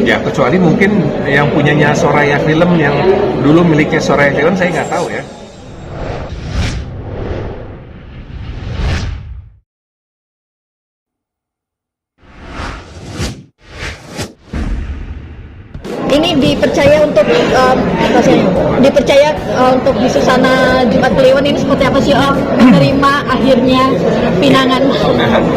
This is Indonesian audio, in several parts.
Ya, kecuali mungkin yang punyanya Soraya Film yang dulu miliknya Soraya Film, saya nggak tahu ya. Ini dipercaya untuk untuk di Susana Jumat Kliwon ini seperti apa sih Om menerima akhirnya pinangan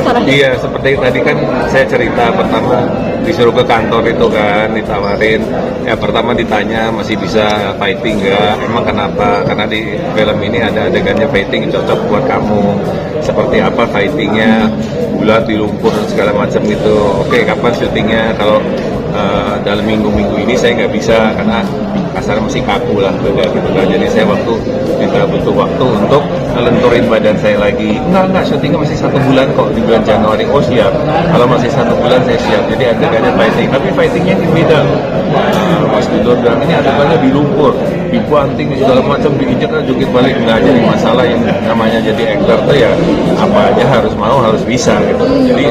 Soraya? Iya, seperti tadi kan saya cerita, pertama disuruh ke kantor itu kan, ditawarin, ya pertama ditanya masih bisa fighting nggak, emang kenapa, karena di film ini ada adegannya fighting cocok buat kamu, seperti apa fightingnya, bulat di lumpur dan segala macam gitu. Oke, kapan syutingnya? Kalau dalam minggu-minggu ini saya nggak bisa karena kasar masih kaku lah gitu kan. Jadi saya butuh waktu untuk ngelenturin badan saya lagi. Enggak, syutingnya masih 1 bulan kok, di bulan Januari. Oh siap, kalau masih 1 bulan saya siap. Jadi adegannya fighting, tapi fightingnya ini beda. Mas Dudor bilang ini adegannya di lumpur, dibanting segala macam, diinjak, jungkit balik, nggak jadi masalah. Yang namanya jadi aktor tuh ya apa aja harus mau, harus bisa gitu. Jadi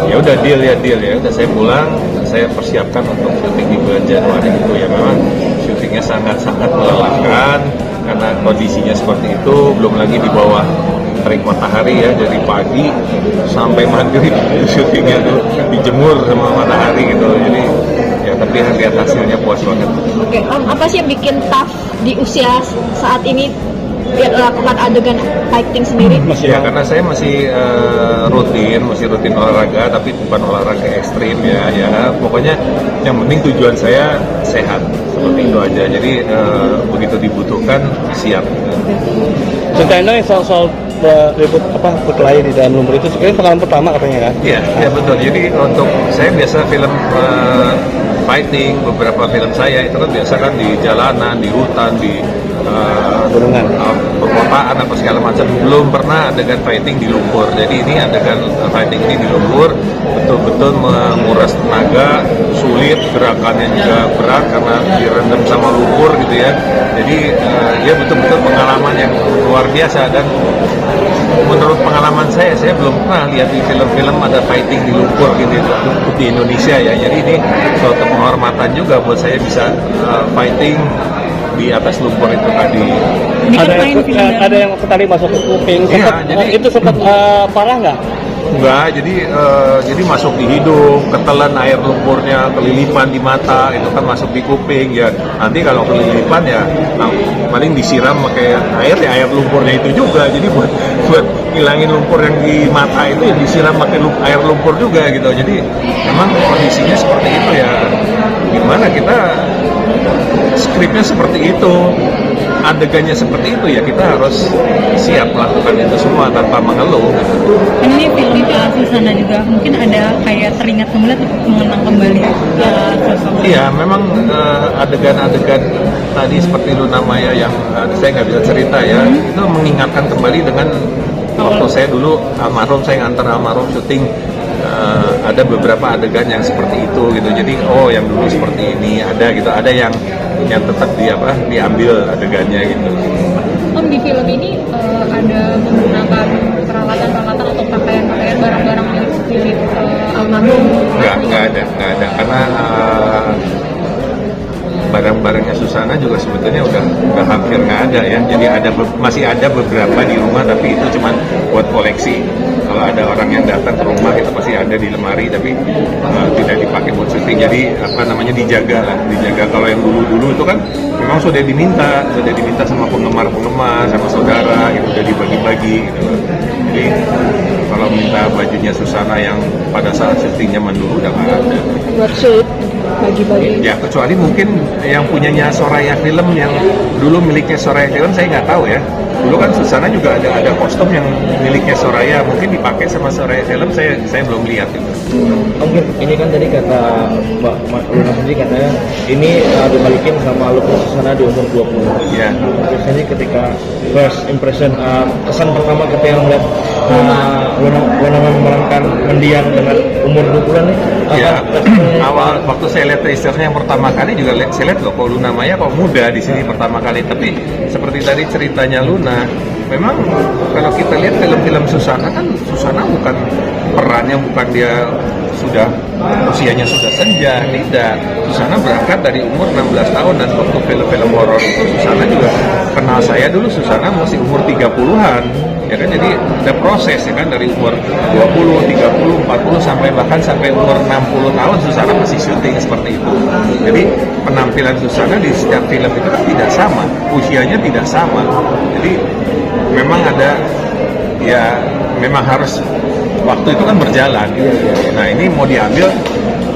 ya udah deal ya. Udah saya pulang, saya persiapkan untuk syuting di bulan Januari itu. Ya memang syutingnya sangat-sangat melelahkan karena kondisinya seperti itu, belum lagi di bawah terik matahari ya, dari pagi sampai maghrib syutingnya tuh dijemur sama matahari gitu. Jadi ya tapi lihat hasilnya puas banget. Oke, Om, apa sih yang bikin tough di usia saat ini biar lakukan adegan fighting sendiri? Ya karena saya masih rutin olahraga, tapi bukan olahraga ekstrim ya pokoknya yang penting tujuan saya sehat, seperti itu aja. Jadi begitu dibutuhkan siap. Ceritain dong soal ribut berkelahi di dalam lumpur itu, sebenarnya pengalaman pertama katanya kan? Iya betul. Jadi untuk saya biasa film fighting, beberapa film saya itu kan biasa kan di jalanan, di hutan, di gunungan, perkotaan apa segala macam. Belum pernah adegan fighting di lumpur. Jadi ini adegan fighting ini di lumpur betul-betul menguras tenaga, sulit, gerakannya juga berat karena direndam sama lumpur gitu ya. Jadi ya betul-betul pengalaman yang luar biasa. Dan menurut pengalaman saya belum pernah lihat di film-film ada fighting di lumpur gitu di Indonesia ya. Jadi ini suatu penghormatan juga buat saya bisa fighting di atas lumpur itu tadi. Ada yang tadi masuk ke kuping, itu sempat parah nggak? Enggak, jadi masuk di hidung, ketelan air lumpurnya, kelilipan di mata, itu kan masuk di kuping ya. Nanti kalau kelilipan ya paling disiram pakai air lumpurnya itu juga. Jadi buat ngilangin lumpur yang di mata itu ya disiram pakai air lumpur juga gitu. Jadi memang kondisinya seperti itu ya. Gimana kita skripnya seperti itu, adegannya seperti itu ya, kita harus siap melakukan itu semua tanpa mengeluh. Ini film Susana juga mungkin ada kayak teringat kembali atau mengenang kembali sosok. Iya, memang adegan-adegan tadi seperti Luna Maya yang saya nggak bisa cerita ya, itu mengingatkan kembali dengan waktu saya dulu saya nganter almarhum syuting. Ada beberapa adegan yang seperti itu gitu. Jadi yang dulu seperti ini ada gitu, ada yang tetap diambil adegannya gitu. Om, di film ini ada menggunakan peralatan atau pakaian barang-barang milik almarhum? Nggak ada karena barang-barangnya Susana juga sebetulnya udah hampir nggak ada ya. Jadi masih ada beberapa di rumah, tapi itu cuma buat koleksi. Kalau ada orang yang datang ke rumah itu pasti ada di lemari, tapi tidak dipakai buat syuting. Jadi dijaga. Kalau yang dulu itu kan memang sudah diminta sama penggemar, sama saudara gitu, udah dibagi-bagi gitu. Jadi kalau minta bajunya Susana yang pada saat syuting zaman dulu udah nggak ada. Buat shoot bagi-bagi. Ya kecuali mungkin yang punyanya Soraya Film yang dulu miliknya Soraya Film, saya nggak tahu ya. Dulu kan Susana juga ada kostum yang miliknya Soraya, mungkin dipakai sama Soraya Film, saya belum lihat itu. Oke, ini kan tadi kata Mbak Luna sendiri katanya ini dibalikin sama Lupus Susana di umur 20. Iya. Biasanya ketika first impression, kesan pertama ketika melihat Luna memerankan mendiang dengan umur 20-an nih. Ya, awal waktu saya lihat teasernya yang pertama kali juga saya lihat loh, kok Luna Maya kok muda di sini pertama kali. Tapi seperti tadi ceritanya Luna, memang kalau kita lihat film-film Susana kan, Susana bukan perannya bukan dia sudah usianya sudah senja, tidak. Susana berangkat dari umur 16 tahun dan waktu film-film horor itu Susana juga kenal saya dulu, Susana masih umur 30-an. Ya kan, jadi ada proses ya kan, dari umur 20, 30, 40 sampai bahkan sampai umur 60 tahun Susana masih syuting seperti itu. Jadi penampilan Susana di setiap film itu kan tidak sama, usianya tidak sama. Jadi memang ada, ya memang harus, waktu itu kan berjalan gitu. Nah ini mau diambil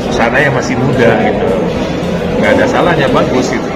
Susana yang masih muda gitu, nggak ada salahnya, bagus gitu.